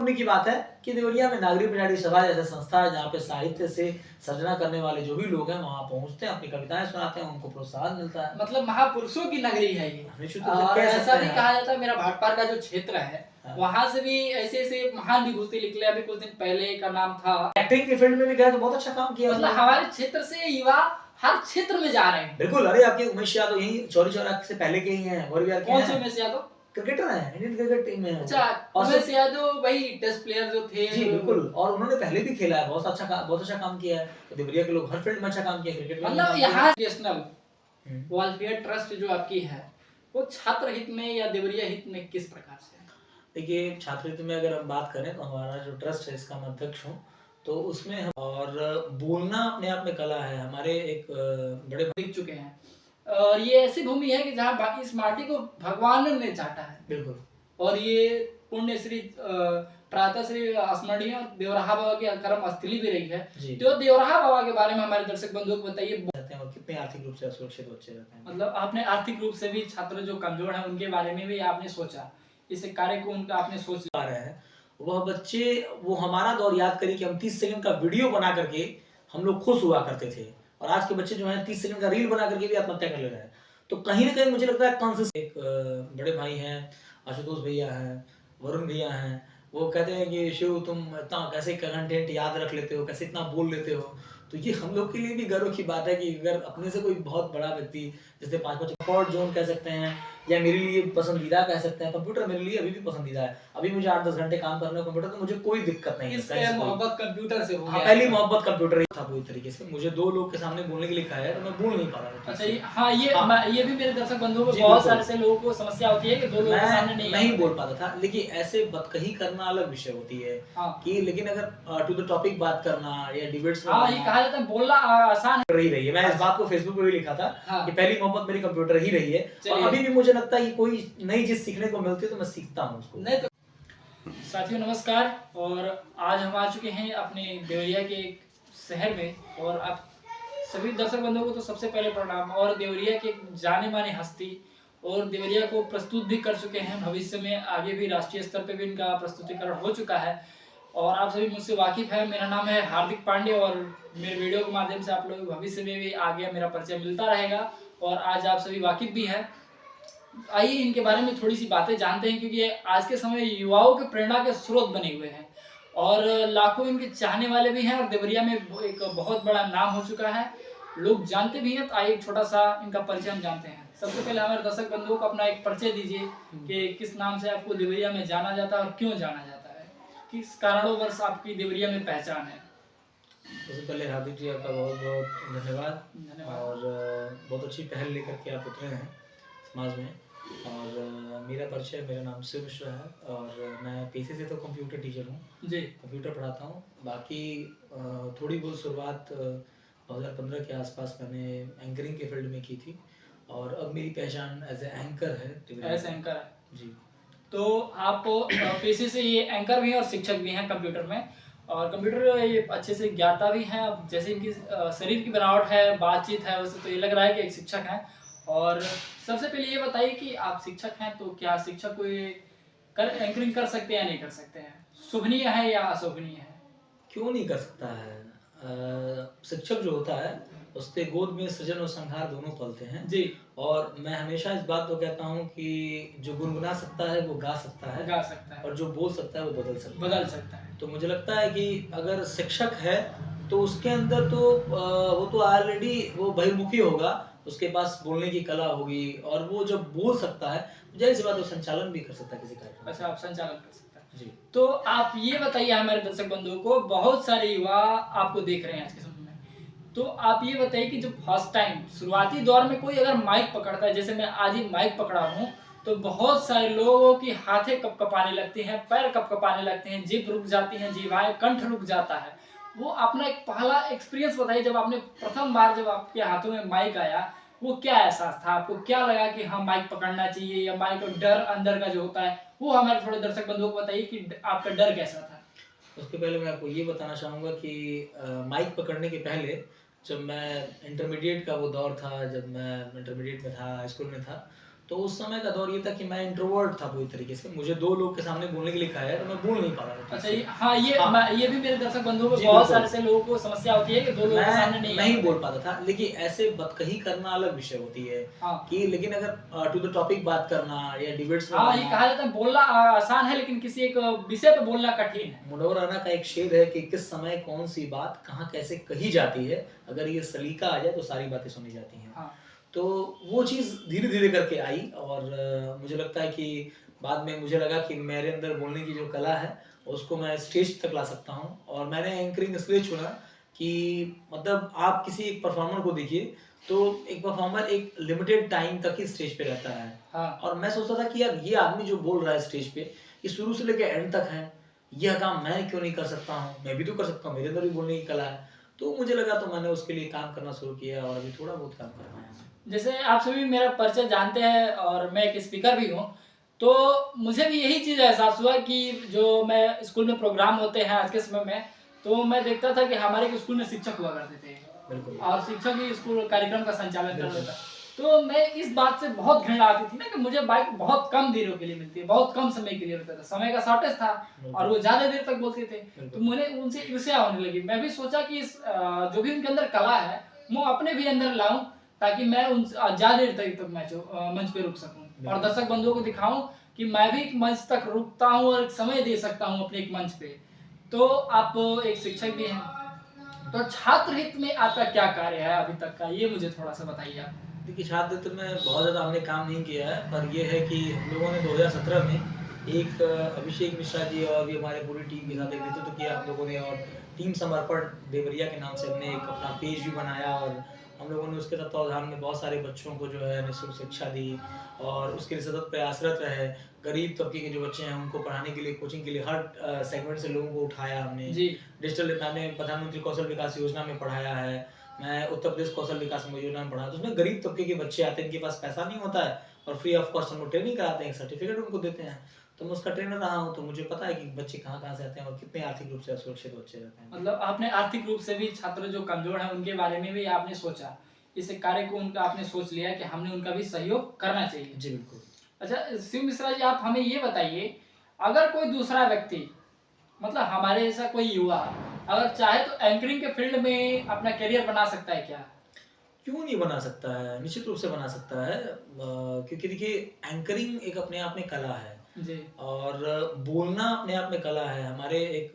होने की बात है कि देवरिया में नागरिक पिछाड़ी सभा जैसा संस्था है जहाँ पे साहित्य से सर्जना करने वाले जो भी लोग हैं वहाँ पहुँचते हैं, अपनी कविताएं सुनाते हैं, उनको प्रोत्साहन मिलता है। मतलब महापुरुषों की नगरी है ये। निश्चित रूप से और कह ऐसा सकते भी हैं कहा जाता है मेरा भाटपार का जो क्षेत्र है हाँ। वहां से भी ऐसे ऐसे महान विभूति निकले। अभी कुछ दिन पहले का नाम था, एक्टिंग के फील्ड में भी गए तो बहुत अच्छा काम किया। मतलब हमारे क्षेत्र से युवा हर क्षेत्र में जा रहे हैं। बिल्कुल, अरे आपके उमेश यादव यही चौरी चौरा से पहले के ही हैं, और भी यार कौन से उमेश यादव? क्रिकेटर हैं, इंडियन क्रिकेट टीम में। अच्छा, उमेश यादव वही टेस्ट प्लेयर जो थे। जी बिल्कुल, और उन्होंने पहले भी खेला है, बहुत अच्छा काम किया है। तो देवरिया के लोग हर फील्ड में अच्छा काम किया, क्रिकेट में मतलब यहाँ नेशनल वेलफेयर ट्रस्ट जो आपकी है वो छात्र हित में या देवरिया हित में किस प्रकार से है? देखिए, छात्र हित में अगर हम बात करें तो हमारा जो ट्रस्ट है इसका मैं अध्यक्ष हूँ, तो उसमें हम और बोलना अपने आप में कला है। हमारे एक बड़े दिख चुके हैं और ये ऐसी भूमि है कि जहाँ इस माटी को भगवान ने चाटा है। बिल्कुल। और ये पुण्य श्री प्रातः श्री स्मरणीय देवराहा बाबा की कर्म स्थली भी रही है। तो देवराहा बाबा के बारे में हमारे दर्शक बंधुओं को बताइए, और कितने आर्थिक रूप से असुरक्षित बच्चे रहते हैं। मतलब आपने आर्थिक रूप से भी छात्र जो कमजोर हैं उनके बारे में भी आपने सोचा, इस कार्य को उनका आपने सोच पा रहे हैं। वह बच्चे, वो हमारा दौर याद करिए कि हम 30 सेकंड का वीडियो बना करके हम लोग खुश हुआ करते थे, और आज के बच्चे जो हैं 30 सेकंड का रील बना करके भी आत्महत्या कर ले रहे हैं। तो कहीं ना कहीं मुझे लगता है कॉन्शियस। एक बड़े भाई हैं, आशुतोष भैया हैं, वरुण भैया हैं, वो कहते हैं कि शिव तुम इतना कैसे कंटेंट याद रख लेते हो, कैसे इतना बोल लेते हो। तो ये हम लोग के लिए भी गर्व की बात है कि अगर अपने से कोई बहुत बड़ा व्यक्ति, जैसे 5-5 कंफर्ट जोन कह सकते हैं, या मेरे लिए पसंदीदा कह सकते हैं। कंप्यूटर मेरे लिए अभी भी पसंदीदा है। अभी मुझे 8-10 घंटे काम करने को कंप्यूटर, तो मुझे कोई दिक्कत नहीं है। इससे मोहब्बत कंप्यूटर से हो गया। पहली मोहब्बत कंप्यूटर ही था पूरी तरीके से। मुझे 2 लोग के सामने बोलने के लिए कहा है तो मैं बोल नहीं पा रहा था। अच्छा, ये भी मेरे दर्शक बंधुओं को बहुत सारे से लोगों को समस्या होती है कि 2 लोगों के सामने नहीं बोल पाता था। लेकिन ऐसे बतकही करना अलग विषय होती है कि, लेकिन अगर टू द टॉपिक बात करना या डिबेट्स में, ये कहा जाता है बोलना आसान रही है। मैं इस बात को फेसबुक पे भी लिखा था कि पहली मोहब्बत मेरी कंप्यूटर ही रही है, और अभी भी मुझे लगता है कि कोई नई चीज सीखने को मिलती है तो मैं सीखता हूँ उसको। नहीं तो साथियों नमस्कार, और आज हम आ चुके हैं अपने देवरिया के एक शहर में, और आप सभी दर्शक बंधुओं को तो सबसे पहले प्रणाम। और देवरिया के जाने माने हस्ती, और देवरिया को प्रस्तुत भी कर चुके हैं, भविष्य में आगे भी राष्ट्रीय स्तर पे भी इनका प्रस्तुतिकरण हो चुका है, और आप सभी मुझसे वाकिफ है। मेरा नाम है हार्दिक पांडे, और मेरे वीडियो के माध्यम से आप लोग भविष्य में भी आगे मेरा परिचय मिलता रहेगा, और आज आप सभी वाकिफ भी हैं। आइए इनके बारे में थोड़ी सी बातें जानते हैं, क्योंकि आज के समय युवाओं के प्रेरणा के स्रोत बने हुए हैं, और लाखों इनके चाहने वाले भी हैं, और देवरिया में एक बहुत बड़ा नाम हो चुका है, लोग जानते भी हैं। तो आइए छोटा सा इनका परिचय हम जानते हैं। सबसे पहले हमारे दर्शक बंधुओं को अपना एक परिचय दीजिए कि किस नाम से आपको देवरिया में जाना जाता है और क्यों जाना जाता है, किस कारणों आपकी देवरिया में पहचान है। सबसे पहले हार्दिक जी आपका बहुत बहुत धन्यवाद, और बहुत अच्छी पहल लेकर के आप उतरे हैं समाज में। और मेरा परिचय, मेरा नाम शिव मिश्रा है, और मैं पेशे से तो कंप्यूटर टीचर हूँ जी, कंप्यूटर पढ़ाता हूँ। बाकी थोड़ी बहुत शुरुआत 2015 के आसपास मैंने एंकरिंग के फील्ड में की थी, और अब मेरी पहचान एज ए एंकर है। एज एंकर है जी। तो आप पेशे से ये एंकर भी हैं और शिक्षक भी हैं कंप्यूटर में, और कंप्यूटर ये अच्छे से ज्ञाता भी हैं। अब जैसे इनकी शरीर की बनावट है, बातचीत है, वैसे तो ये लग रहा है कि एक शिक्षक हैं। और सबसे पहले ये बताइए कि आप शिक्षक हैं, तो क्या शिक्षक कोई एंकरिंग कर सकते हैं या नहीं कर सकते हैं? शुभनीय है या अशोभनीय है? क्यों नहीं कर सकता है? शिक्षक जो होता है उसके गोद में सृजन और संहार दोनों पलते हैं जी। और मैं हमेशा इस बात को कहता हूँ कि जो गुनगुना सकता है वो गा सकता है, और जो बोल सकता है वो बदल सकता है। तो मुझे लगता है कि अगर शिक्षक है तो उसके अंदर तो वो तो ऑलरेडी वो बहिर्मुखी होगा, उसके पास बोलने की कला होगी, और वो जब बोल सकता है जाहिर सी बात है संचालन भी कर सकता है किसी कार्यक्रम। अच्छा, आप संचालन कर सकते हैं जी। तो आप ये बताइए हमारे दर्शक बंधुओं को, बहुत सारे युवा आपको देख रहे हैं आज के समय में, तो आप ये बताइए कि जो फर्स्ट टाइम शुरुआती दौर में कोई अगर माइक पकड़ता है, जैसे मैं आज ही माइक पकड़ा हूँ, तो बहुत सारे लोगों की हाथें कपकपाने लगती हैं, पैर कपकपाने लगते हैं, जीभ रुक जाती हैं, जीवाएं, कंठ रुक जाता है। वो अपना एक पहला एक्सपीरियंस बताइए, जब आपने प्रथम बार जब आपके हाथों में माइक आया, वो क्या एहसास था? आपको क्या लगा कि हाँ माइक पकड़ना चाहिए, या माइक और डर अंदर का जो होता है वो हमारे थोड़े दर्शक बंधुओं को बताइए कि आपका डर कैसा था? उसके पहले मैं आपको ये बताना चाहूँगा कि माइक पकड़ने के पहले जब मैं इंटरमीडिएट का वो दौर था, जब मैं इंटरमीडिएट में था, हाई स्कूल में था, तो उस समय का दौर ये था कि मैं इंट्रोवर्ट था पूरी तरीके से। मुझे 2 लोग के सामने बोलने के लिए कहा है, तो मैं बोल नहीं पा रहा था ठीक अच्छा से। ये हाँ, ये भी मेरे दर्शक बंधुओं को जी, बहुत बिल्कुल। सारे ऐसे लोगों को समस्या होती है कि 2 लोगों के सामने मैं नहीं आ नहीं पाते। बोल पाता था, लेकिन ऐसे बतकही करना अलग विषय होती है हाँ। कि लेकिन अगर टू द टॉपिक बात करना या डिबेट्स में हाँ, ये बोलना। कहा जाता है बोलना आसान है लेकिन किसी एक विषय पे बोलना कठिन है। मुनव्वर राना का एक शेर है कि किस समय कौन-सी बात कहाँ कैसे कही जाती है, अगर ये सलीका आ जाए तो सारी बातें सुनी जाती हैं। हाँ। तो वो चीज़ धीरे-धीरे करके आई और मुझे लगता है कि बाद में मुझे लगा कि मेरे अंदर बोलने की जो कला है, उसको मैं स्टेज तक ला सकता हूँ और मैंने एंकरिंग इसलिए चुना कि मतलब आप किसी एक परफॉर्मर को देखिए, तो एक परफॉर्मर एक लिमिटेड टाइम तक ही स्टेज पे रहता है हाँ। और मैं सोचता था कि यार ये आदमी जो बोल रहा है स्टेज पे, ये शुरू से लेके एंड तक है। यह काम मैं क्यों नहीं कर सकता हूँ? मैं भी तो कर सकता हूँ, मेरे अंदर भी बोलने की कला है। तो मुझे लगा तो मैंने उसके लिए काम करना शुरू किया और अभी थोड़ा बहुत काम कर पाया हूँ। जैसे आप सभी मेरा परिचय जानते हैं और मैं एक स्पीकर भी हूँ, तो मुझे भी यही चीज़ एहसास हुआ कि जो मैं स्कूल में प्रोग्राम होते हैं आज के समय में, तो मैं देखता था कि हमारे एक स्कूल में शिक्षक हुआ करते थे बिल्कुल। और शिक्षक ही स्कूल कार्यक्रम का संचालन कर बिल्कुल। रहा था। तो मैं इस बात से बहुत घृणा आती थी ना कि मुझे बाइक बहुत कम देरों के लिए मिलती है, बहुत कम समय के लिए होता था। समय का शॉर्टेज था और वो ज़्यादा देर तक बोलते थे। तो बिल्कुल। मुझे उनसे ईर्ष्या होने लगी। मैं भी सोचा कि जो भी उनके अंदर कला है, वो अपने भी अंदर लाऊँ ताकि मैं ज़्यादा देर तक मंच पे रुक सकूँ और बिल्कुल। दर्शक बंधुओं को दिखाऊँ कि मैं भी एक मंच तक रुकता हूँ और एक समय दे सकता हूँ अपने एक मंच पे। तो आप एक शिक्षक भी हैं, तो छात्र हित में आपका क्या कार्य है अभी तक का? ये मुझे थोड़ा-सा बताइए आप। देखिए छात्र हित में बहुत ज़्यादा हमने काम नहीं किया है, पर ये है कि हम लोगों ने 2017 में एक अभिषेक मिश्रा जी और भी हमारे पूरी टीम के साथ एक नेतृत्व किया हम लोगों ने और टीम समर्पण देवरिया के नाम से हमने एक अपना पेज भी बनाया और हम लोगों ने उसके तत्वावधान में बहुत सारे बच्चों को जो है निःशुल्क शिक्षा दी और उसके लिए सतत प्रयासरत रहे। गरीब तबके के जो बच्चे हैं उनको पढ़ाने के लिए, कोचिंग के लिए हर सेगमेंट से लोगों को उठाया हमने। जी। डिजिटल मैंने प्रधानमंत्री कौशल विकास योजना में पढ़ाया है। मैं उत्तर प्रदेश कौशल विकास योजना में पढ़ा तो उसमें गरीब तबके के बच्चे आते हैं, इनके पास पैसा नहीं होता है और फ्री ऑफ कॉस्ट हम लोग ट्रेनिंग कराते हैं, सर्टिफिकेट उनको देते हैं। तो मैं उसका ट्रेनर रहा हूँ, तो मुझे पता है कि बच्चे कहाँ-कहाँ से आते हैं और कितने आर्थिक रूप से असुरक्षित बच्चे रहते हैं। मतलब आपने आर्थिक रूप से भी छात्र जो कमज़ोर हैं उनके बारे में भी आपने सोचा। इस कार्य को उनका आपने सोच लिया कि हमने उनका भी सहयोग करना चाहिए। जी, बिल्कुल। अच्छा शिव मिश्रा जी आप हमें ये बताइए, अगर कोई दूसरा व्यक्ति मतलब हमारे जैसा कोई युवा अगर चाहे तो एंकरिंग के फील्ड में अपना करियर बना सकता है क्या? क्यों नहीं बना सकता है? निश्चित रूप से बना सकता है। क्योंकि देखिए एंकरिंग एक अपने आप में कला है जी। और बोलना अपने आप में कला है। हमारे एक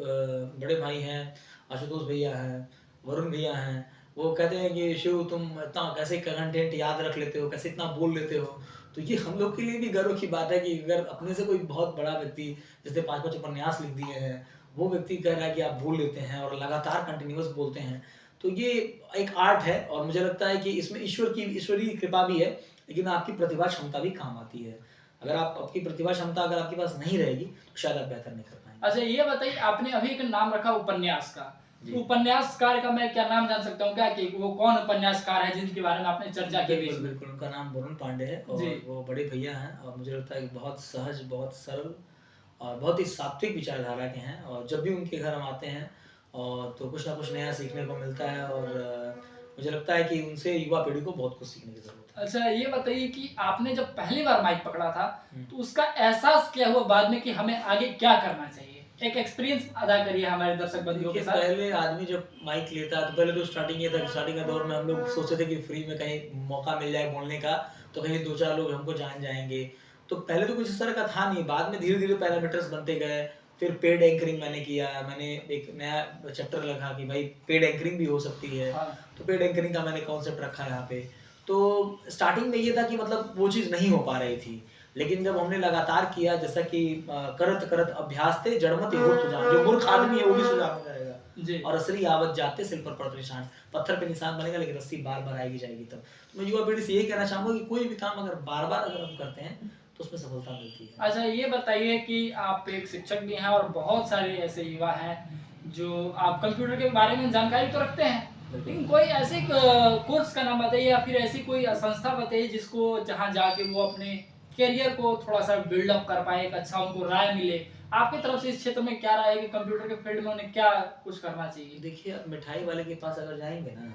बड़े भाई हैं, आशुतोष भैया हैं, वरुण भैया हैं, वो कहते हैं कि शिव तुम इतना कैसे कंटेंट याद रख लेते हो, कैसे इतना बोल लेते हो? तो ये हम लोग के लिए भी गर्व की बात है कि अगर अपने से कोई बहुत बड़ा व्यक्ति जिसने 5-5 उपन्यास लिख दिए हैं, वो व्यक्ति कह रहा है कि आप बोल लेते हैं और लगातार कंटिन्यूअस बोलते हैं। तो ये एक आर्ट है और मुझे लगता है कि इसमें ईश्वरीय कृपा भी है, लेकिन आपकी प्रतिभा क्षमता भी काम आती है। अगर आप आपकी प्रतिभा क्षमता अगर आपके पास नहीं रहेगी, तो शायद आप बेहतर नहीं कर पाएँगे। अच्छा ये बताइए आपने अभी एक नाम रखा उपन्यास का। जी। तो उपन्यासकार का मैं क्या नाम जान सकता हूँ क्या कि वो कौन उपन्यासकार है जिनके बारे में आपने चर्चा की बीच बिल्कुल, में? बिल्कुल, उनका नाम वरुण पांडे है और जी। वो बड़े भैया हैं और मुझे लगता है कि बहुत सहज, बहुत सरल और बहुत ही सात्विक विचारधारा के हैं और जब भी उनके घर हम आते हैं और तो कुछ ना कुछ नया सीखने को मिलता है और मुझे लगता है कि उनसे युवा पीढ़ी को बहुत कुछ सीखने की ज़रूरत है। अच्छा ये बताइए कि आपने जब पहली बार माइक पकड़ा था, हुँ। तो उसका एहसास क्या हुआ बाद में कि हमें आगे क्या करना चाहिए? एक एक्सपीरियंस अदा करिए हमारे दर्शक बंधुओं के देखिए साथ। पहले आदमी जब माइक लेता है तो पहले तो स्टार्टिंग ये था कि स्टार्टिंग के दौर में हम लोग सोचते थे कि फ्री में कहीं मौका मिल जाए बोलने का, तो कहीं 2-4 लोग हमको जान जाएँगे। तो पहले तो कुछ इस तरह का था नहीं, बाद में धीरे-धीरे पैरामीटर्स बनते गए, फिर पेड एंकरिंग मैंने किया, मैंने एक नया चैप्टर रखा कि भाई पेड एंकरिंग भी हो सकती है, हाँ। तो पेड एंकरिंग का मैंने कॉन्सेप्ट रखा यहाँ पे। तो स्टार्टिंग में ये था कि मतलब वो चीज़ नहीं हो पा रही थी, लेकिन जब हमने लगातार किया जैसा कि करत-करत अभ्यास ते जड़मति होत सुजान, जो मूर्ख आदमी है वो भी सुजान हो जाएगा। जी। और असली आवत जाते सिल पर पड़त निशान, पत्थर पे निशान बनेगा लेकिन रस्सी बार-बार आएगी जाएगी तब। तो मैं युवा पीढ़ी से यही कहना चाहूँगा कि कोई भी काम अगर बार-बार अगर हम करते हैं, तो उसमें सफलता मिलती है। अच्छा ये बताइए कि आप एक शिक्षक भी हैं और बहुत सारे ऐसे युवा हैं जो आप कंप्यूटर के बारे में जानकारी तो रखते हैं, लेकिन कोई ऐसे कोर्स का नाम बताइए या फिर ऐसी कोई संस्था बताइए जिसको जहाँ जाके वो अपने करियर को थोड़ा-सा बिल्डअप कर पाएँ, एक अच्छा उनको राय मिले। आपकी तरफ से इस क्षेत्र में क्या राय है कि कंप्यूटर के फील्ड में उन्हें क्या कुछ करना चाहिए? देखिए, आप मिठाई वाले के पास अगर जाएँगे ना,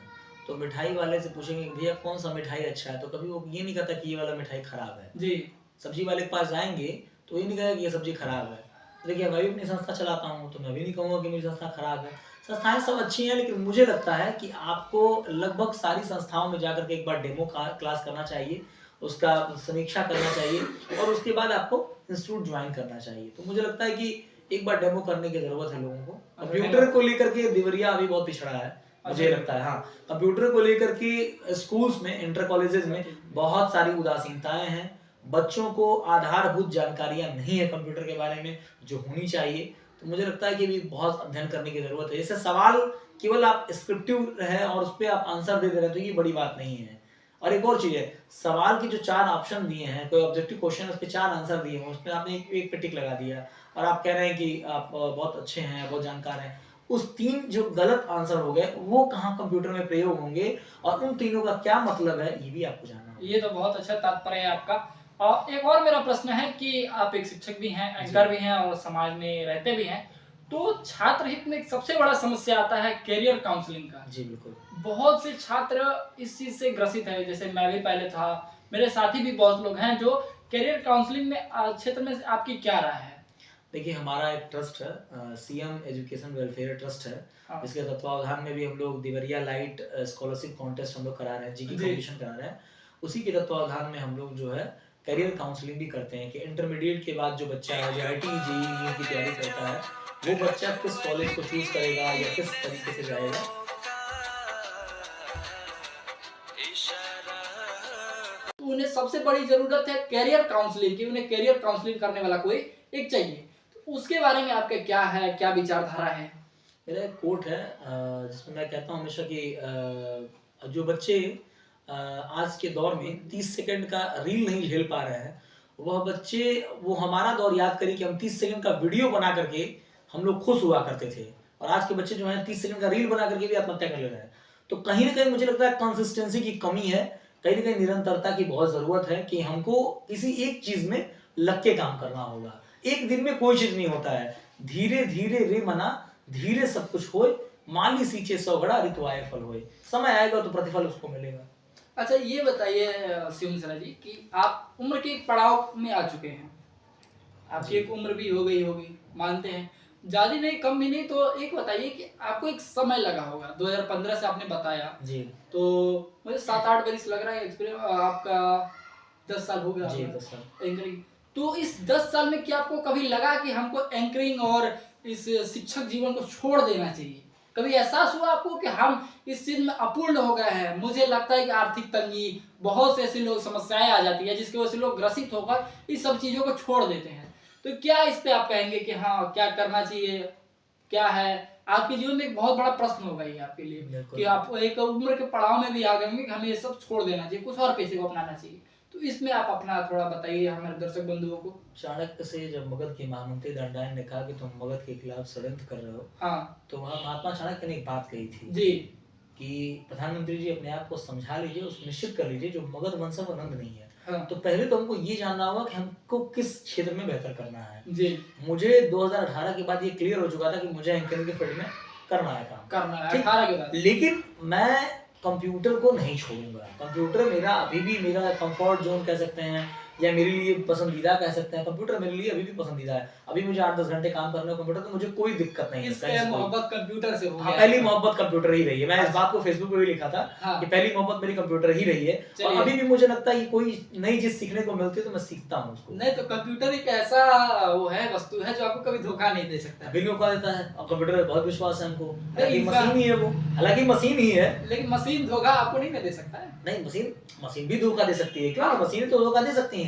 तो मिठाई वाले से पूछेंगे कि भैया कौन सा मिठाई अच्छा है, तो कभी वो ये नहीं कहता कि ये वाला मिठाई खराब है। जी। सब्जी वाले के पास जाएँगे तो ये नहीं कहेगा कि ये सब्जी खराब है। देखिए मैं भी अपनी संस्था चलाता हूँ, तो मैं भी नहीं कहूँगा कि मेरी संस्था खराब है। संस्थाएँ सब अच्छी हैं, लेकिन मुझे लगता है कि आपको लगभग सारी संस्थाओं में जाकर के एक बार डेमो क्लास करना चाहिए, उसका समीक्षा करना चाहिए और उसके बाद आपको इंस्टीट्यूट ज्वाइन करना चाहिए। तो मुझे लगता है कि एक बार डेमो करने की ज़रूरत है लोगों को। कंप्यूटर को लेकर के देवरिया अभी बहुत पिछड़ा है, मुझे लगता है। हाँ, कंप्यूटर को लेकर के स्कूल्स में, इंटर कॉलेजेस में बहुत सारी उदासीनताएँ हैं। बच्चों को आधारभूत जानकारियाँ नहीं है कंप्यूटर के बारे में, जो होनी चाहिए। तो मुझे लगता है कि अभी बहुत अध्ययन करने की ज़रूरत है। जैसे सवाल केवल आप स्क्रिप्टिव है और उसपे आप आंसर दे दे रहे हैं, तो ये बड़ी बात नहीं है। और एक और चीज़ है, सवाल के जो 4 ऑप्शन दिए हैं, कोई ऑब्जेक्टिव क्वेश्चन है, उसपे 4 आंसर दिए हैं, उसमें आपने एक पे टिक लगा दिया और आप कह रहे हैं कि आप बहुत अच्छे हैं, बहुत जानकार हैं। उस 3 जो गलत आंसर हो गए, वो कहाँ कंप्यूटर में प्रयोग होंगे और उन तीनों का क्या मतलब है, ये भी आपको जानना होगा। ये तो बहुत अच्छा तात्पर्य है आपका। और एक और मेरा प्रश्न है कि आप एक शिक्षक भी हैं, एंकर भी हैं और समाज में रहते भी हैं। तो छात्र हित में एक सबसे बड़ा समस्या आता है करियर काउंसलिंग का। जी, बिल्कुल। बहुत से छात्र इस चीज़ से ग्रसित है, जैसे मैं भी पहले था, मेरे साथी भी बहुत लोग हैं जो करियर काउंसलिंग में क्षेत्र में आपकी क्या राय है? देखिए हमारा एक ट्रस्ट है, सीएम एजुकेशन वेलफेयर ट्रस्ट है, हाँ। जिसके तत्वावधान में भी हम लोग देवरिया लाइट स्कॉलरशिप कॉन्टेस्ट हम लोग करा रहे हैं, जीके जी। कंपटीशन करा रहे हैं। उसी के तत्वावधान में हम लोग जो है करियर काउंसलिंग भी करते हैं कि इंटरमीडिएट के बाद जो बच्चा है, जो आईटी जेईई की तैयारी करता है, वो बच्चा किस कॉलेज को चूज करेगा या किस तरीके से जाएगा। तो उन्हें सबसे बड़ी ज़रूरत है करियर काउंसलिंग की, उन्हें करियर काउंसलिंग करने वाला कोई एक चाहिए। तो उसके बारे में आपका क्या है, क्या विचारधारा है? मेरा एक कोट है, जिसमें मैं कहता हूँ हमेशा कि जो बच्चे आज के दौर में 30 सेकंड का रील नहीं झेल पा रहे हैं, वह बच्चे वो हमारा दौर याद करें कि हम 30 सेकंड का वीडियो बना करके हम लोग खुश हुआ करते थे और आज के बच्चे जो हैं 30 सेकंड का रील बना करके भी आत्महत्या कर ले रहे हैं। तो कहीं न कहीं मुझे लगता है कंसिस्टेंसी की कमी है, कहीं न कहीं निरंतरता की बहुत ज़रूरत है कि हमको किसी एक चीज़ में लग के काम करना होगा। एक दिन में कोई चीज़ नहीं होता है। धीरे-धीरे रे मना, धीरे सब कुछ होए, माली सींचे सौ घड़ा ऋतु आए फल होए। समय आएगा तो प्रतिफल उसको मिलेगा। अच्छा ये बताइए शिव मिश्रा जी कि आप उम्र के एक पड़ाव में आ चुके हैं। आपकी एक उम्र भी हो गई होगी, मानते हैं। ज़्यादा नहीं, कम भी नहीं, तो एक बताइए कि आपको एक समय लगा होगा, 2015 से आपने बताया। जी। तो मुझे 7-8 बरिस लग रहा है एक्सपीरियंस आपका 10 साल हो गया जी, होगा 10 साल। एंकरिंग। तो इस 10 साल में क्या आपको कभी लगा कि हमको एंकरिंग और इस शिक्षक जीवन को छोड़ देना चाहिए? कभी एहसास हुआ आपको कि हम इस चीज़ में अपूर्ण हो गए हैं? मुझे लगता है कि आर्थिक तंगी, बहुत से ऐसे लोग समस्याएँ आ जाती है जिसकी वजह से लोग ग्रसित होकर इस सब चीज़ों को छोड़ देते हैं। तो क्या इस पे आप कहेंगे कि हाँ, क्या करना चाहिए? क्या है? आपके जीवन में एक बहुत बड़ा प्रश्न होगा ये आपके लिए बिल्कुल। कि आप एक उम्र के पड़ाव में भी आ गए होंगे कि हमें ये सब छोड़ देना चाहिए, कुछ और पेशे को अपनाना चाहिए। तो इसमें आप अपना थोड़ा बताइए हमारे दर्शक बंधुओं को। चाणक्य से जब मगध की महामंत्री दंडायन ने कहा कि तुम मगध के खिलाफ षड्यंत्र कर रहे हो, हाँ, तो वहाँ महात्मा चाणक्य ने एक बात कही थी जी। कि प्रधानमंत्री जी अपने आप को समझा लीजिए, उस निश्चित कर लीजिए जो मगध वंशज आनंद नहीं है। हाँ, तो पहले तो हमको ये जानना होगा कि हमको किस क्षेत्र में बेहतर करना है। जी। मुझे 2018 के बाद ये क्लियर हो चुका था कि मुझे एंकरिंग के फील्ड में करना है काम। करना है ठीक। 18 के बाद। लेकिन मैं कंप्यूटर को नहीं छोड़ूँगा। कंप्यूटर मेरा अभी भी मेरा कंफर्ट ज़ोन कह सकते हैं या मेरे लिए पसंदीदा कह सकते हैं। कंप्यूटर मेरे लिए अभी भी पसंदीदा है। अभी मुझे 8-10 घंटे काम करने को कंप्यूटर तो मुझे कोई दिक्कत नहीं है। इससे कहीं से कोई। मोहब्बत कंप्यूटर से हो हाँ, गया पहली है। मोहब्बत कंप्यूटर ही रही है। मैं इस बात को फेसबुक पे भी लिखा था हाँ। कि पहली मोहब्बत मेरी कंप्यूटर ही रही है और चलिए। अभी भी मुझे लगता है कि कोई नई चीज़ सीखने को मिलती है तो मैं सीखता हूँ उसको। नहीं तो कंप्यूटर एक ऐसा वो है, वस्तु है जो आपको कभी धोखा नहीं दे सकता। अभी भी मौका देता है और कंप्यूटर पे बहुत विश्वास है हमको। हालाँकि इंसान- मशीन ही है वो, हालाँकि मशीन ही है। लेकिन मशीन धोखा आपको नहीं ना दे सकता है। नहीं, मशीन भी धोखा दे सकती है। क्यों नहीं? मशीनें तो धोखा दे सकती हैं।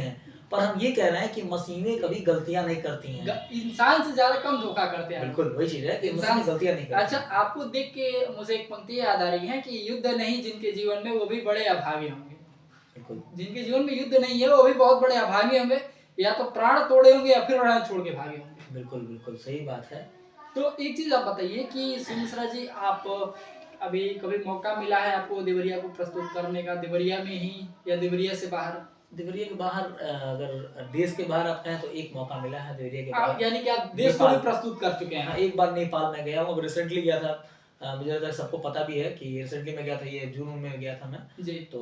पर हम ये कह रहे हैं कि मशीनें कभी गलतियाँ नहीं करती हैं। इंसान से ज्यादा कम धोखा करते हैं। बिल्कुल वही चीज़ है कि इंसान मशीनें गलतियाँ नहीं करती। अच्छा, आपको देख के मुझे एक पंक्ति याद आ रही है कि युद्ध नहीं जिनके जीवन में वो भी बड़े अभागे होंगे। बिल्कुल। जिनके जीवन में युद्ध नहीं है वो भी बहुत बड़े अभागे होंगे, या तो प्राण तोड़े होंगे या फिर रण छोड़ के भागे होंगे। बिल्कुल, बिल्कुल सही बात है। तो एक चीज आप बताइए कि शिव मिश्रा जी, आप अभी कभी मौका मिला है आपको देवरिया को प्रस्तुत करने का, देवरिया में ही या देवरिया से बाहर? देवरिया के बाहर अगर देश के बाहर आप कहें तो एक मौका मिला है देवरिया के बाहर। आप यानी कि आप देश को भी नेपाल। प्रस्तुत कर चुके हाँ, हैं। एक बार नेपाल में गया हूँ, अब रिसेंटली गया था मुझे लगता है सबको पता भी है कि रिसेंटली मैं गया था, ये जून में गया था मैं। जी। तो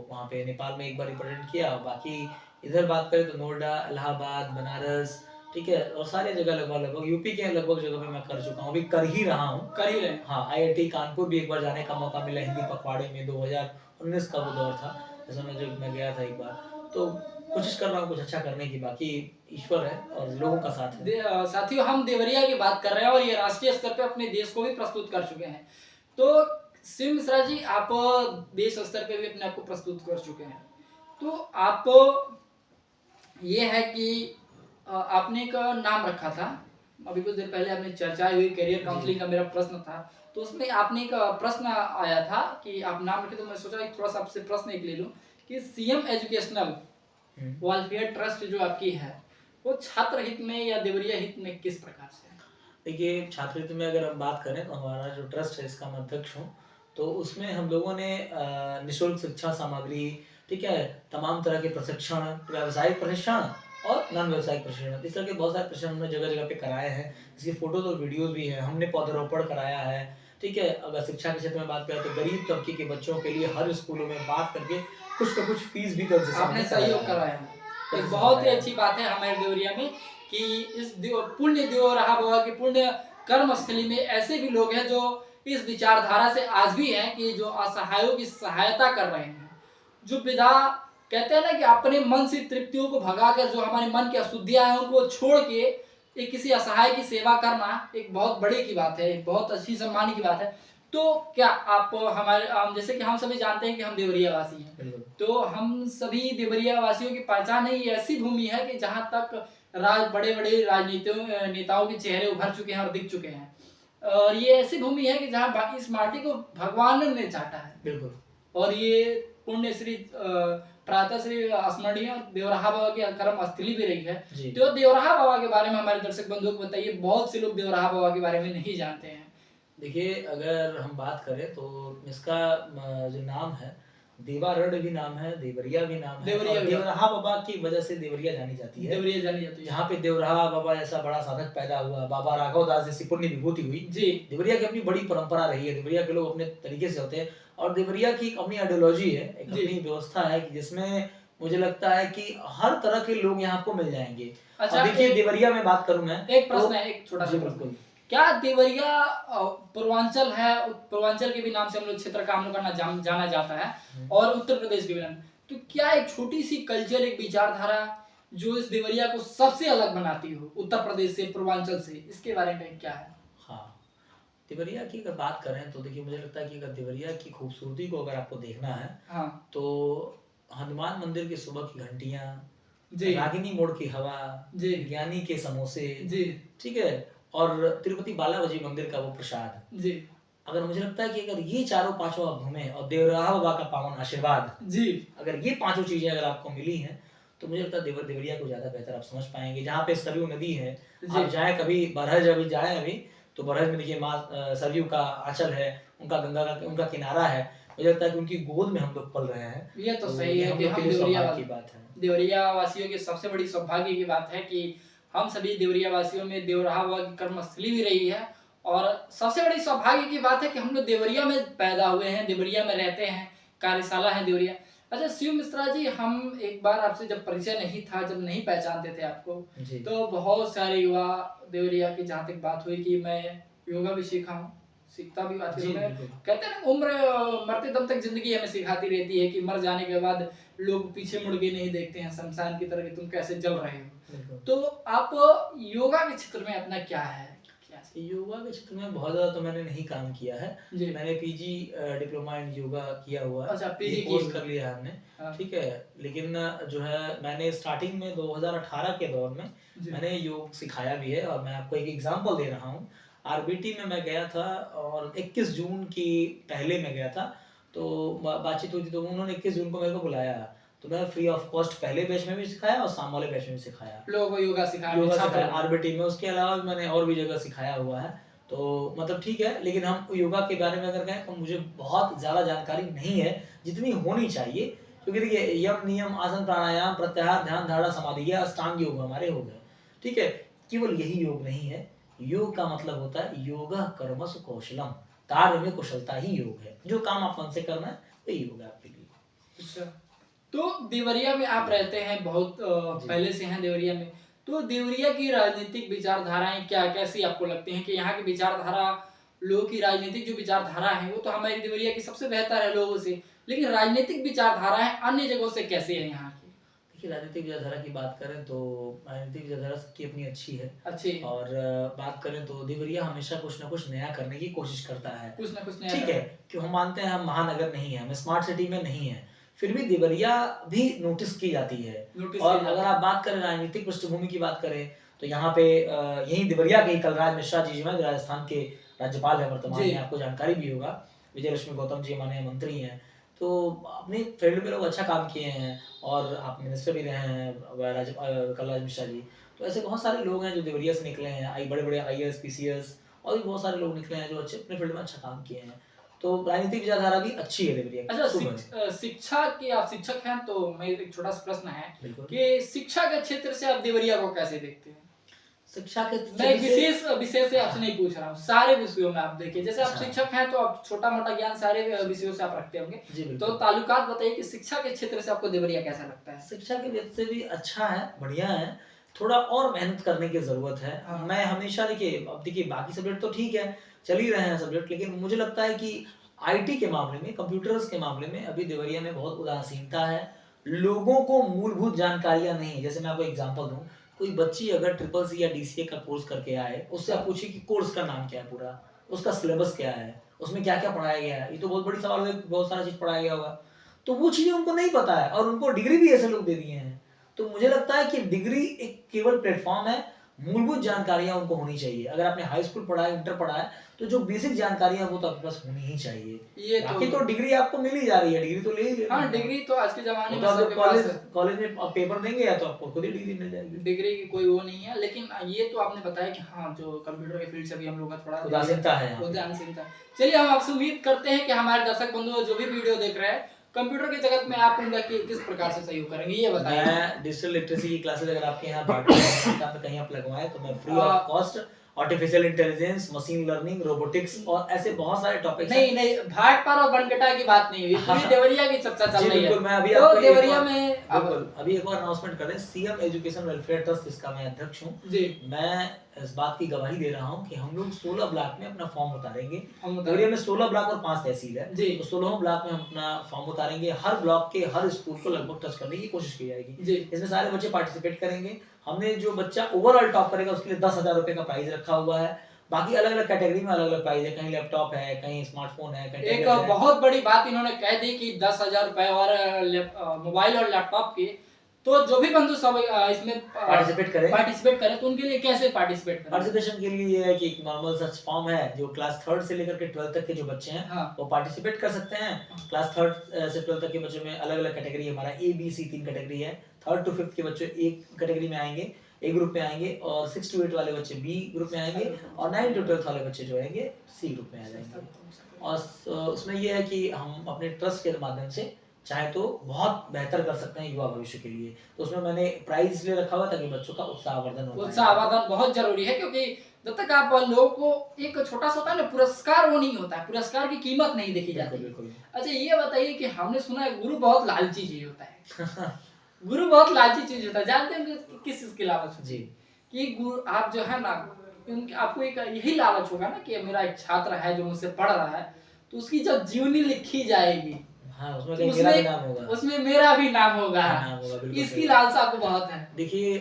वहाँ पे नेपाल में एक बार रिप्रेजेंट किया, बाकी इधर बात करें तो नोएडा, इलाहाबाद, बनारस, ठीक है? और सारी जगह लगभग-लगभग यूपी के लगभग जगह पे मैं कर चुका हूँ, अभी कर ही रहा हूँ। कर ही रहे हैं। हाँ, आईआईटी कानपुर भी एक बार जाने का मौका मिला हिंदी पखवाड़े में, 2019 का वो दौर था, उस समय जब मैं गया था एक बार। तो कोशिश कर रहा हूँ कुछ अच्छा करने की, बाकी ईश्वर है और लोगों का साथ है। साथियों, हम देवरिया की बात कर रहे हैं और ये राष्ट्रीय स्तर पे अपने देश को भी प्रस्तुत कर चुके हैं। तो शिव मिश्रा जी, आप देश स्तर पे भी अपने आप को प्रस्तुत कर चुके हैं। तो आप, ये है कि आपने एक नाम रखा था, अभी कुछ देर पहले आपने चर्चा हुई, करियर काउंसलिंग का मेरा प्रश्न था, तो उसमें आपने एक प्रश्न आया था कि आप नाम रखे, तो मैं सोचा कि थोड़ा सा आपसे प्रश्न एक ले लूं कि सीएम एजुकेशनल वेलफेयर ट्रस्ट जो आपकी है, वो छात्र हित में या देवरिया हित में किस प्रकार से है? देखिए, छात्र हित में अगर हम बात करें तो हमारा जो ट्रस्ट है इसका मैं अध्यक्ष हूँ। तो उसमें हम लोगों ने निःशुल्क शिक्षा सामग्री, ठीक है? तमाम तरह के प्रशिक्षण, व्यावसायिक प्रशिक्षण और नॉन व्यावसायिक प्रशिक्षण, इस तरह के बहुत सारे प्रशिक्षण हमने जगह-जगह पे कराए हैं। इसकी फ़ोटोज़ और वीडियोज़ भी हैं। हमने पौधरोपण कराया है, ठीक है? अगर शिक्षा के क्षेत्र में बात करें तो गरीब तबके के बच्चों के लिए हर स्कूलों में बात करके कुछ न कुछ फ़ीस भी कंसेशन आपने में सहयोग कराया कराया है। है। एक कंसेशन बहुत ही कराया है। अच्छी बात है हमारे देवरिया में कि इस पुण्य देवराहा बाबा के पुण्य कर्मस्थली में ऐसे भी लोग हैं जो इस विचारधारा से आज भी हैं कि जो असहायों की सहायता कर रहे हैं। जो विधा कहते हैं ना कि अपने मन से तृप्तियों को भगाकर जो हमारे मन की अशुद्धियां हैं उनको छोड़ के एक किसी असहाय की सेवा करना एक बहुत बड़ी की बात है, एक बहुत अच्छी सम्मान की बात है। तो क्या आप हमारे जैसे कि हम सभी जानते हैं कि हम देवरिया वासी हैं, बिल्कुल। तो हम सभी देवरिया वासियों की पहचान है, ये ऐसी भूमि है कि जहाँ तक बड़े-बड़े राजनीतियों नेताओं के चेहरे उभर चुके हैं और दिख चुके हैं। और ये ऐसी भूमि है कि जहाँ इस माटी को भगवान ने चाटा है। बिल्कुल। और ये पुण्य श्री प्रातः श्री स्मरणीय देवराहा बाबा की कर्म स्थली भी रही है। जी। तो देवराहा बाबा के बारे में हमारे दर्शक बंधुओं को बताइए, बहुत से लोग देवराहा बाबा के बारे में नहीं जानते हैं। देखिए, अगर हम बात करें तो इसका जो नाम है, देवारण्य भी नाम है, देवरिया भी नाम है देवरिया और भी। देवराहा बाबा की वजह से देवरिया जानी जाती है। देवरिया जानी जाती है। जहाँ पे देवराहा बाबा जैसा बड़ा साधक पैदा हुआ, बाबा राघव दास जैसी पुण्य विभूति हुई। जी। देवरिया की अपनी बड़ी परंपरा रही है, देवरिया के लोग अपने तरीके से होते हैं और देवरिया की एक अपनी आइडियोलॉजी है, एक जी। अपनी व्यवस्था है कि जिसमें मुझे लगता है कि हर तरह के लोग यहाँ आपको मिल जाएँगे। अच्छा, अब देखिए देवरिया में बात करूँ मैं एक प्रश्न तो है, एक छोटा सा जी, प्रश्न। बिल्कुल। क्या देवरिया पूर्वांचल है, पूर्वांचल के भी नाम से हम लोग क्षेत्र का हम लोग का जाना जाता है और उत्तर प्रदेश के भी नाम, तो क्या एक छोटी सी कल्चर, एक विचारधारा जो इस देवरिया को सबसे अलग बनाती हो उत्तर प्रदेश से, पूर्वांचल से, इसके बारे में क्या है? हाँ, देवरिया की अगर बात करें तो देखिए मुझे लगता है कि अगर देवरिया की खूबसूरती को अगर आपको देखना है हाँ। तो हनुमान मंदिर की सुबह की घंटियाँ, जी। रागिनी मोड़ की हवा, जी। ज्ञानी के समोसे, जी। ठीक है? और तिरुपति बालाजी मंदिर का वो प्रसाद। जी। अगर मुझे लगता है कि अगर ये चारों पाँचों आप घूमें और देवराहा बाबा का पावन आशीर्वाद, जी। अगर ये पाँचों चीज़ें अगर आपको मिली हैं, तो मुझे लगता है देवरिया को ज़्यादा बेहतर आप समझ पाएँगे। जहाँ पे सरयू नदी है, जी। आप जाएँ कभी बरहज अभी जाएँ अभी, तो बरहज में देखिए माँ सरयू का आँचल है, उनका गंगा का उनका किनारा है। मुझे लगता है कि उनकी गोद में हम लोग पल रहे हैं। ये तो सही है हम कि लोग के हम लिए देवरिया सौभाग्य की बात है। देवरिया वासियों की सबसे बड़ी सौभाग्य की बात है कि हम सभी देवरिया वासियों में देवराहा बाबा की कर्मस्थली भी रही है और सबसे बड़ी सौभाग्य की बात है कि हम लोग देवरिया में पैदा हुए हैं, देवरिया में रहते हैं, कार्यशाला है देवरिया। अच्छा शिव मिश्रा जी, हम एक बार आपसे जब परिचय नहीं था, जब नहीं पहचानते थे आपको, जी। तो बहुत सारे युवा देवरिया की जहाँ तक बात हुई कि मैं योगा भी सीखा हूँ, सीखता भी आती जी, हूँ मैं। बिल्कुल। कहते हैं ना, उम्र मरते दम तक जिंदगी हमें सिखाती रहती है कि मर जाने के बाद लोग पीछे मुड़ के नहीं देखते हैं शमशान की तरह कि तुम कैसे जल रहे हो। बिल्कुल। तो आप योगा के क्षेत्र में अपना क्या है? योगा के क्षेत्र में बहुत ज़्यादा तो मैंने नहीं काम किया है। जी। मैंने पीजी डिप्लोमा इन योगा किया हुआ है। अच्छा, पीजी कोर्स किया कर लिया है हमने, हाँ। ठीक है। लेकिन जो है मैंने स्टार्टिंग में 2018 के दौर में जी। मैंने योग सिखाया भी है और मैं आपको एक एग्जांपल दे रहा हूँ। आरबीटी में मैं गया था और 21 जून की पहले मैं गया था, तो बातचीत हुई थी तो उन्होंने 21 जून को मेरे को बुलाया। तो मैं फ्री ऑफ कॉस्ट पहले बैच में भी सिखाया और शाम वाले बैच में भी सिखाया। लोगों को योगा सिखाया आरबीटी में, उसके अलावा भी मैंने और भी जगह सिखाया हुआ है। तो मतलब ठीक है, लेकिन हम योगा के बारे में अगर कहें तो मुझे बहुत ज़्यादा जानकारी नहीं है, जितनी होनी चाहिए। क्योंकि देखिए यम, नियम, आसन, प्राणायाम, प्रत्याहार, ध्यान, धारणा, समाधि, ये अष्टांग योग हमारे हो गए, ठीक है। केवल यही योग नहीं है, योग का मतलब होता है योगः कर्मसु कौशलम। कार्य में कुशलता ही योग है। जो काम आप मन से करना है वही योग है आपके लिए। अच्छा, तो देवरिया में आप रहते हैं, बहुत जी। पहले से हैं देवरिया में। तो देवरिया की राजनीतिक विचारधाराएं क्या कैसी आपको लगती हैं कि यहाँ की विचारधारा, लोगों की राजनीतिक जो विचारधारा है वो तो हमारी देवरिया की सबसे बेहतर है लोगों से, लेकिन राजनीतिक विचारधाराएं अन्य जगहों से कैसी है यहाँ की? देखिए, राजनीतिक विचारधारा की बात करें तो राजनीतिक विचारधारा सबकी अपनी अच्छी है। अच्छी, और बात करें तो देवरिया हमेशा कुछ ना कुछ नया करने की कोशिश करता है। कुछ ना कुछ नया ठीक है, कि हम मानते हैं हम महानगर नहीं है, हम स्मार्ट सिटी में नहीं है, फिर भी देवरिया भी नोटिस की जाती है। नोटिस और किया अगर जाता आप बात करें राजनीतिक पृष्ठभूमि की बात करें तो यहाँ पे यहीं देवरिया के ही कलराज मिश्रा जी जो हैं, राजस्थान के राज्यपाल हैं वर्तमान जी। में, आपको जानकारी भी होगा। विजय लक्ष्मी गौतम जी हमारे यहाँ मंत्री हैं। तो अपने फील्ड में लोग अच्छा काम किए हैं और आप मिनिस्टर भी रहे हैं कलराज मिश्रा जी। तो ऐसे बहुत सारे लोग हैं जो देवरिया से निकले हैं, बड़े-बड़े आईएएस, पीसीएस और भी बहुत सारे लोग निकले हैं जो अच्छे अपने फील्ड में अच्छा काम किए हैं। तो राजनीतिक विचारधारा भी अच्छी है देवरिया की। अच्छा, शुभ है। शिक्षा की, आप शिक्षक हैं तो मैं एक छोटा सा प्रश्न है बिल्कुल। कि शिक्षा के क्षेत्र से आप देवरिया को कैसे देखते हैं? शिक्षा के मैं एक विशेष विषय से आपसे नहीं पूछ रहा हूँ, सारे विषयों में आप देखिए, जैसे आप अच्छा। शिक्षक हैं तो आप छोटा मोटा ज्ञान सारे विषयों से आप रखते होंगे, जी तो बिल्कुल। ताल्लुकात बताइए कि शिक्षा के क्षेत्र से आपको देवरिया कैसा लगता है? शिक्षा के वेद से भी अच्छा है, बढ़िया है। थोड़ा और मेहनत करने की ज़रूरत है। हाँ। मैं हमेशा देखिए, अब देखिए बाकी सब्जेक्ट तो ठीक है, चल ही रहे हैं सब्जेक्ट, लेकिन मुझे लगता है कि आईटी के मामले में, कंप्यूटर्स के मामले में अभी देवरिया में बहुत उदासीनता है। लोगों को मूलभूत जानकारियाँ नहीं है। जैसे मैं आपको एग्ज़ाम्पल दूँ, कोई बच्ची अगर ट्रिपल सी या डीसीए का कोर्स करके आए, उससे आप पूछिए कि कोर्स का नाम क्या है पूरा? उसका सिलेबस क्या है? उसमें क्या-क्या पढ़ाया गया है? ये तो बहुत बड़ी सवाल है, बहुत सारा चीज़ पढ़ाया गया होगा। तो वो चीज़ें उनको नहीं पता है और उनको डिग्री भी ऐसे लोग दे दिए हैं। तो मुझे लगता है कि डिग्री एक केवल प्लेटफ़ॉर्म है, मूलभूत जानकारियाँ उनको होनी चाहिए। अगर आपने हाई स्कूल पढ़ा है, इंटर पढ़ा है, तो जो बेसिक जानकारियाँ वो तो आपके पास होनी ही चाहिए। ये बाकी तो डिग्री आपको मिल ही जा रही है, डिग्री तो ले ही लेना हाँ, है। डिग्री तो आज के जमाने वो में तो आप सबके जब पास कॉलेज है। कॉलेज में पेपर देंगे या तो आपको खुद ही डिग्री मिल जाएगी। डिग्री की कोई वो नहीं है, लेकिन ये तो आपने बताया कि हाँ, जो कंप्यूटर के फील्ड से भी हम लोग का थोड़ा उदासीनता है यहाँ पे। उदासीनता। चलिए, हम आपसे उम्मीद करते हैं कि हमारे दर्शक बंधु जो भी वीडियो देख रहे हैं, कंप्यूटर के जगत में आप उनका किस प्रकार से सहयोग करेंगे, ये बताइए। मैं डिजिटल लिटरेसी की क्लासेस अगर आपके यहाँ बांटता हूँ, कहीं आप लगवाएं तो मैं free of cost artificial intelligence, machine learning, robotics और ऐसे बहुत सारे टॉपिक्स हैं। नहीं, भाटपारा और बनकटा की बात नहीं हुई, पूरी देवरिया की चर्चा चल जी रही है। बिल्कुल, मैं अभी तो आपको देवरिया में बिल्कुल अभी एक और अनाउंसमेंट कर रहे हैं। सीएम एजुकेशन वेलफेयर ट्रस्ट, जिसका मैं अध्यक्ष हूँ, जी, मैं इस बात की गवाही दे रहा हूँ कि हम लोग 16 ब्लॉक में अपना फॉर्म उतारेंगे। हम देवरिया में 16 ब्लॉक और 5 तहसील है, जी, तो 16 ब्लॉक में हम अपना फॉर्म उतारेंगे। हर ब्लॉक के हर स्कूल को लगभग टच करने की कोशिश की जाएगी। जी, इसमें सारे बच्चे पार्टिसिपेट करेंगे। हमने जो बच्चा ओवरऑल टॉप करेगा उसके लिए 10,000 रुपए का प्राइज रखा हुआ है। बाकी अलग-अलग कैटेगरी में अलग-अलग प्राइस है, कहीं लैपटॉप है, कहीं स्मार्टफ़ोन है, कहीं एक टैबलेट है। बहुत बड़ी बात इन्होंने कह दी कि 10,000 रुपए और मोबाइल और लैपटॉप की, तो जो भी बंधु सब इसमें पार्टिसिपेट करें तो उनके लिए कैसे पार्टिसिपेट करें? पार्टिसिपेशन के लिए ये है कि एक नॉर्मल सर्च फॉर्म है, जो क्लास 3 से लेकर के 12 तक के जो बच्चे हैं, हाँ, वो पार्टिसिपेट कर सकते हैं। क्लास 3 से 12 तक के बच्चों में अलग-अलग कैटेगरी है, हमारा ए, बी, सी 3 कैटेगरी है। 3rd to 5th के बच्चे एक कैटेगरी में आएंगे, ए ग्रुप में आएंगे, और 6 to 8 वाले बच्चे बी ग्रुप में आएंगे, और 9 to 12 वाले बच्चे जो आएंगे सी ग्रुप में आ जाएंगे। और उसमें ये है कि हम अपने ट्रस्ट के माध्यम से चाहे तो बहुत बेहतर कर सकते हैं युवा भविष्य के लिए। तो उसमें मैंने प्राइज इसलिए रखा हुआ ताकि बच्चों का उत्साहवर्धन हो पाए। उत्साहवर्धन बहुत जरूरी है, क्योंकि जब तक आप लोगों को एक छोटा सा होता है ना पुरस्कार, वो नहीं होता है, पुरस्कार की कीमत नहीं देखी जाती। बिल्कुल। अच्छा, ये बताइए कि हमने सुना है गुरु बहुत लालची चीज होता है। गुरु बहुत लालची चीज होता है, जानते हैं कि किस चीज की लालच होती है? जी। कि गुरु आप जो है ना, आपको एक यही लालच होगा ना कि मेरा एक छात्र है जो मुझसे पढ़ रहा है, तो उसकी जब जीवनी लिखी जाएगी, हाँ, उसमें तो कहीं मेरा भी नाम होगा। उसमें मेरा भी नाम होगा। नाम होगा, बिल्कुल इसकी सही। लालसा आपको बहुत है। देखिए,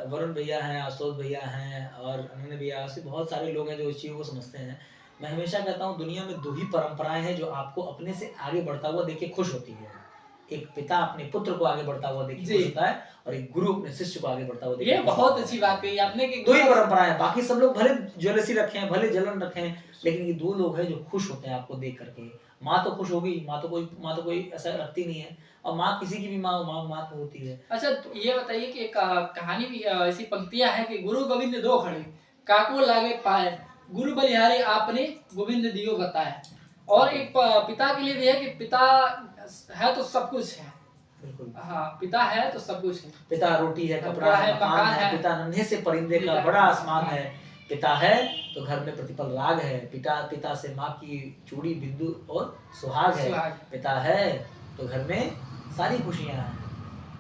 वरुण भैया हैं, आशुतोष भैया हैं और अनन्य भैया, ऐसे बहुत सारे लोग हैं जो इस चीज़ को समझते हैं। मैं हमेशा कहता हूँ दुनिया में 2 ही परंपराएं हैं जो आपको अपने से आगे बढ़ता हुआ देख के खुश होती है। एक पिता अपने पुत्र को आगे बढ़ता हुआ देख के खुश होता है, और एक गुरु अपने शिष्य को आगे बढ़ता हुआ देख के ये खुश होता बहुत है। अच्छी बात कही आपने कि 2 ही परंपराएं हैं, बाकी सब लोग भले ज्वेलसी रखें, भले जलन रखें, लेकिन ये 2 लोग हैं जो खुश होते हैं आपको देख करके। माँ तो खुश होगी, माँ तो कोई ऐसा रखती नहीं है, और माँ किसी की भी माँ तो होती है। अच्छा, तो ये बताइए कि एक कहानी भी ऐसी पंक्तियां हैं कि गुरु गोविंद दो खड़े, काको लागे पाए, गुरु बलिहारी आपने गोविंद दियो बताए। और एक पिता के लिए भी है कि पिता है तो सब कुछ है। बिल्कुल। हाँ, पिता है तो सब कुछ है। पिता रोटी है, कपड़ा है, मकान है, पिता नन्हे से परिंदे का बड़ा आसमान है, पिता है तो घर में प्रतिपल राग है, पिता से माँ की चूड़ी बिंदु और सुहाग है, सुहाग। पिता है तो घर में सारी खुशियाँ हैं।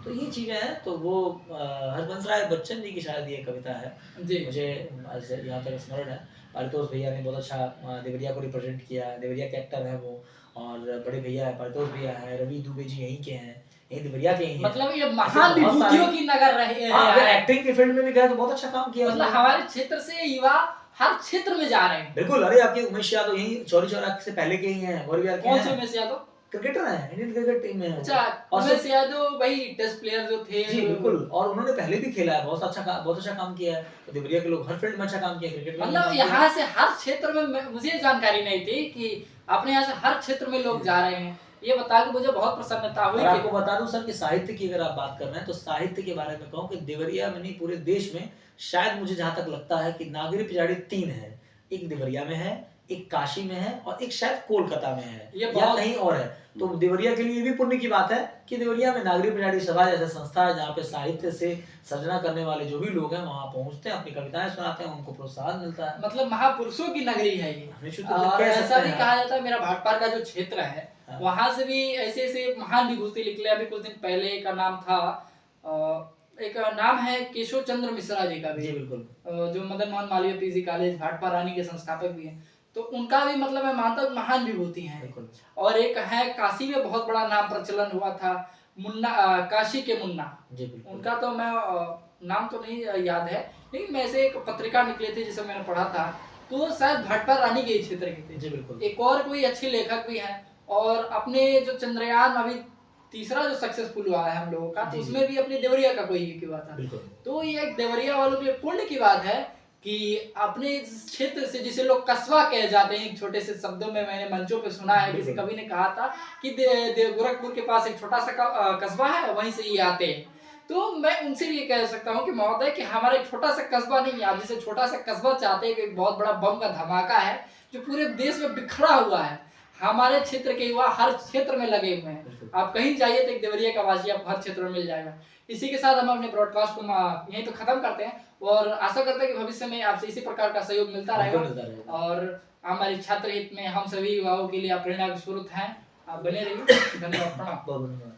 तो ये चीज़ें हैं, तो वो हरबंस राय बच्चन जी की शायद ये कविता है। जी। मुझे यहाँ तक स्मरण है, पारितोष भैया ने बहुत अच्छा देवरिया को रिप्रेजेंट किया है, देवरिया के एक्टर हैं वो, और बड़े भैया है, पारितोष भैया है, रवि दुबे जी यहीं के हैं, यहीं देवरिया के ही हैं। मतलब ये ऐसे महान बहुत विभूतियों सारे की नगर रहे हाँ, अगर है। एक्टिंग के फील्ड में भी गए तो बहुत अच्छा काम किया मतलब उन्होंने। हमारे क्षेत्र से युवा हर क्षेत्र में जा रहे हैं। बिल्कुल, अरे आपके उमेश यादव यहीं चौरी चौरा से पहले के ही हैं, और भी यार के कौन से हैं, उमेश यादव? क्रिकेटर हैं, इंडियन क्रिकेट टीम में हैं वो। अच्छा, और उमेश यादव वही टेस्ट प्लेयर जो थे। जी बिल्कुल, और उन्होंने पहले भी खेला है, बहुत अच्छा काम किया है। तो देवरिया के लोग हर फील्ड में अच्छा काम किया, क्रिकेट में भी मतलब काम किया। यहाँ से हर क्षेत्र में मुझे जानकारी नहीं थी कि अपने यहाँ से हर क्षेत्र में लोग जा रहे हैं। ये बता के मुझे बहुत प्रसन्नता हुई। और आपको बता दूं सर कि साहित्य की अगर आप बात कर रहे हैं तो साहित्य के बारे में कहूं कि देवरिया में नहीं पूरे देश में शायद मुझे जहां तक लगता है कि नागरी पिजाड़ी 3 है। एक देवरिया में है, एक काशी में है और एक शायद कोलकाता में है ये या बहुत कहीं और है। तो देवरिया के लिए भी पुण्य की बात है कि देवरिया में नागरी पिजाड़ी सभा जैसा संस्था है जहाँ पे साहित्य से सर्जना करने वाले जो भी लोग हैं वहाँ पहुँचते हैं, अपनी कविताएं सुनाते हैं, उनको प्रोत्साहन मिलता है। मतलब महापुरुषों की नगरी है ये। निश्चित रूप से और कह ऐसा सकते भी हैं कहा आप। जाता है मेरा भाटपार का जो क्षेत्र है हाँ। वहां से भी ऐसे ऐसे महान विभूति निकले। अभी कुछ दिन पहले का नाम था एक नाम है केशव चंद्र मिश्रा जी का भी, जी बिल्कुल। जो मदन मोहन मालवीय पीजी कॉलेज भाटपार रानी के संस्थापक भी हैं। तो उनका भी मतलब मैं मानता हूँ महान विभूति हैं। बिल्कुल। और एक है काशी में बहुत बड़ा नाम प्रचलन हुआ था, मुन्ना, काशी के मुन्ना। जी बिल्कुल। उनका तो मैं नाम तो नहीं याद है, लेकिन मैं से एक पत्रिका निकले थे जिसे मैंने पढ़ा था, तो शायद भाटपार रानी के ही क्षेत्र के थे। जी बिल्कुल। एक और कोई अच्छे लेखक भी हैं, और अपने जो चंद्रयान अभी तीसरा जो सक्सेसफुल हुआ है हम लोगों का, जी, उसमें भी अपने देवरिया का कोई एक हुआ था। बिल्कुल। तो ये एक देवरिया वालों के लिए पुण्य की बात है कि अपने इस क्षेत्र से, जिसे लोग कस्बा कहे जाते हैं, छोटे से शब्दों में मैंने मंचों पे सुना है, किसी कवि ने कहा था कि गोरखपुर के पास एक छोटा सा कस्बा है, वहीं से ये आते हैं। तो मैं उनसे ये कह सकता हूँ कि महोदय कि हमारा एक छोटा सा कस्बा नहीं है, आप जिसे छोटा सा कस्बा चाहते हैं कि एक बहुत बड़ा बम का धमाका है जो पूरे देश में बिखरा हुआ है, हमारे क्षेत्र के युवा हर क्षेत्र में लगे हुए हैं। आप कहीं जाइए तो एक देवरिया का वासी आपको हर क्षेत्र में मिल जाएगा। इसी के साथ हम अपने ब्रॉडकास्ट को यहीं तो खत्म करते हैं, और आशा करते हैं कि भविष्य में आपसे इसी प्रकार का सहयोग मिलता रहेगा। और हमारे छात्र हित में हम सभी युवाओं के लिए आप प्रेरणा के स्रोत हैं। आप बने रहिए। धन्यवाद। प्रणाम। बहुत धन्यवाद।